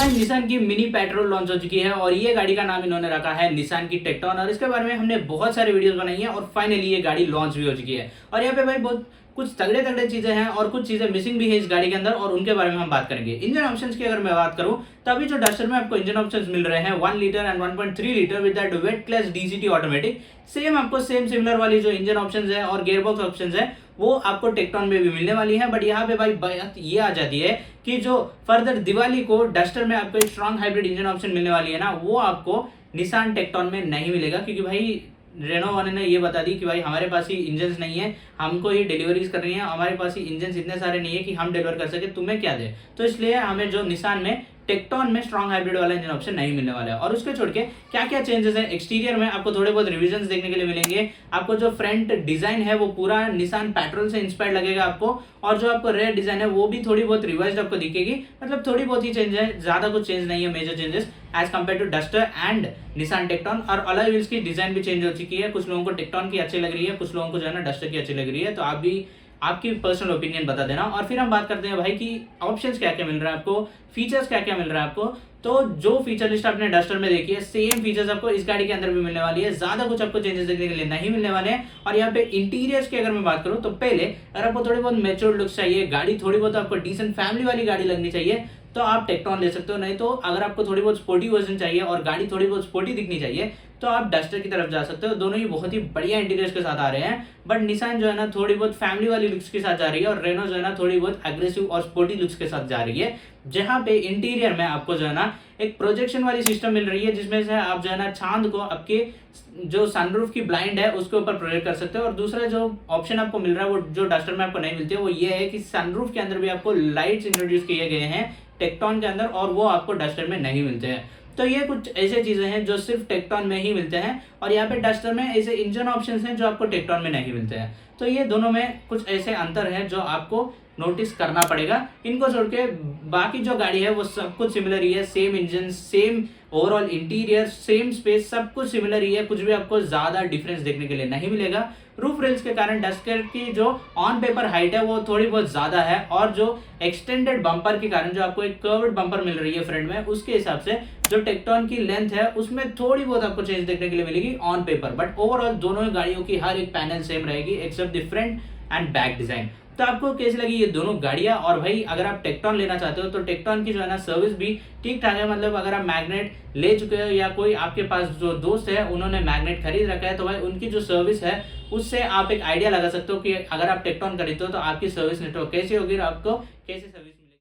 Guys Nissan की mini petrol launch हो चुकी है और ये गाड़ी का नाम इन्होंने रखा है निसान की टेक्टॉन। और इसके बारे में हमने बहुत सारे वीडियोस बनाई हैं और फाइनली ये गाड़ी लॉन्च भी हो चुकी है। और यहाँ पे भाई बहुत कुछ तगड़े तगड़े चीजें हैं और कुछ चीजें मिसिंग भी है इस गाड़ी के अंदर और उनके बारे में हम बात करेंगे। इंजन ऑप्शंस की अगर मैं बात करूं तो अभी जो डस्टर में आपको इंजन ऑप्शंस मिल रहे हैं 1 litre and 1.3 litre with that weight class DCT automatic, same आपको सेम सिमिलर वाली जो इंजन ऑप्शंस है और गियरबॉक्स ऑप्शंस है वो आपको टेक्टॉन में भी मिलने वाली है। बट यहाँ पे भाई बात ये आ जाती है कि जो फर्दर दिवाली को डस्टर में आपको एक स्ट्रॉन्ग हाइब्रिड इंजन ऑप्शन मिलने वाली है ना, वो आपको निसान टेक्टॉन में नहीं मिलेगा, क्योंकि भाई रेनो वाले ने ये बता दी कि भाई हमारे पास ही इंजन नहीं है, हमको ये डिलीवरीज करनी है, हमारे पास ही इंजन इतने सारे नहीं है कि हम डिलीवर कर सके, तुम्हें क्या दे। तो इसलिए हमें जो निसान में टेक्टॉन में स्ट्रॉन्ग हाइब्रिड वाला इंजन ऑप्शन नहीं मिलने वाला है। और उसके छोड़ के क्या क्या चेंजेस है एक्सटीरियर में आपको थोड़े बहुत रिविजन्स देखने के लिए मिलेंगे। आपको जो फ्रंट डिजाइन है वो पूरा निसान पेट्रोल से इंस्पायर्ड लगेगा आपको, और जो आपको रेयर डिजाइन है वो भी थोड़ी बहुत रिवाइज्ड आपको दिखेगी। मतलब थोड़ी बहुत ही चेंज है, ज्यादा कुछ चेंज नहीं है major changes as compare to Duster and Nissan Tekton. और अलॉय व्हील्स की डिजाइन भी चेंज हो चुकी है, कुछ लोगों को टेक्टॉन की अच्छी लग रही है, कुछ लोगों को जो है ना डस्टर की अच्छी लग रही है। तो आप भी आपकी पर्सनल ओपिनियन बता देना। और फिर हम बात करते हैं भाई कि ऑप्शंस क्या क्या मिल रहा है आपको, फीचर्स क्या क्या मिल रहा है आपको। तो जो फीचर लिस्ट आपने डस्टर में देखी है सेम फीचर्स आपको इस गाड़ी के अंदर भी मिलने वाली है, ज्यादा कुछ आपको चेंजेस देखने के लिए नहीं मिलने वाले हैं। और यहाँ पे इंटीरियर्स की अगर मैं बात करूँ तो पहले अगर आपको थोड़ी बहुत मैच्योर लुक्स चाहिए, गाड़ी थोड़ी बहुत आपको डिसेंट फैमिली वाली गाड़ी लगनी चाहिए, तो आप टेक्टॉन ले सकते हो। नहीं तो अगर आपको थोड़ी बहुत स्पोर्टी वर्जन चाहिए और गाड़ी थोड़ी बहुत स्पोर्टी दिखनी चाहिए तो आप डस्टर की तरफ जा सकते हो। दोनों ही बहुत ही बढ़िया इंटीरियर्स के साथ आ रहे हैं। बट निसान जो है ना थोड़ी बहुत फैमिली वाली लुक्स के साथ जा रही है और रेनो जो है ना थोड़ी बहुत एग्रेसिव और स्पोर्टी लुक्स के साथ जा रही है, जहां पे इंटीरियर में आपको जो है ना एक प्रोजेक्शन वाली सिस्टम मिल रही है, जिसमें से आप जो है ना चांद को आपके जो सनरूफ की ब्लाइंड है उसके ऊपर प्रोजेक्ट कर सकते हो। और दूसरा जो ऑप्शन आपको मिल रहा है वो जो डस्टर में आपको नहीं मिलती है वो ये है कि सनरूफ के अंदर भी आपको लाइट्स इंट्रोड्यूस किए गए हैं टेक्टॉन के अंदर, और वो आपको डस्टर में नहीं मिलते हैं। तो ये कुछ ऐसे चीजें हैं जो सिर्फ टेक्टॉन में ही मिलते हैं, और यहाँ पे डस्टर में ऐसे इंजन ऑप्शंस हैं जो आपको टेक्टॉन में नहीं मिलते हैं। तो ये दोनों में कुछ ऐसे अंतर हैं जो आपको नोटिस करना पड़ेगा। इनको छोड़ के बाकी जो गाड़ी है वो सब कुछ सिमिलर ही है, same engine, same overall interior, same space, सब कुछ सिमिलर ही है, कुछ भी आपको ज्यादा डिफरेंस देखने के लिए नहीं मिलेगा। रूफ रेल्स के कारण डस्टर की जो ऑन पेपर हाइट है वो थोड़ी बहुत ज्यादा है, और जो एक्सटेंडेड बम्पर के कारण जो आपको एक कर्व्ड बम्पर मिल रही है फ्रंट में, उसके हिसाब से जो टेक्टॉन की लेंथ है उसमें थोड़ी बहुत आपको चेंज देखने के लिए मिलेगी ऑन पेपर। बट ओवरऑल दोनों ही गाड़ियों की हर एक पैनल सेम रहेगी except the front and back design. तो आपको कैसी लगी ये दोनों गाड़ियां। और भाई अगर आप टेक्टॉन लेना चाहते हो तो टेक्टॉन की जो है ना सर्विस भी ठीक ठाक है। मतलब अगर आप मैग्नेट ले चुके हो या कोई आपके पास जो दोस्त है उन्होंने मैग्नेट खरीद रखा है, तो भाई उनकी जो सर्विस है उससे आप एक आइडिया लगा सकते हो कि अगर आप टेक्टॉन खरीदते हो तो आपकी सर्विस नेटवर्क कैसी होगी और आपको कैसे सर्विस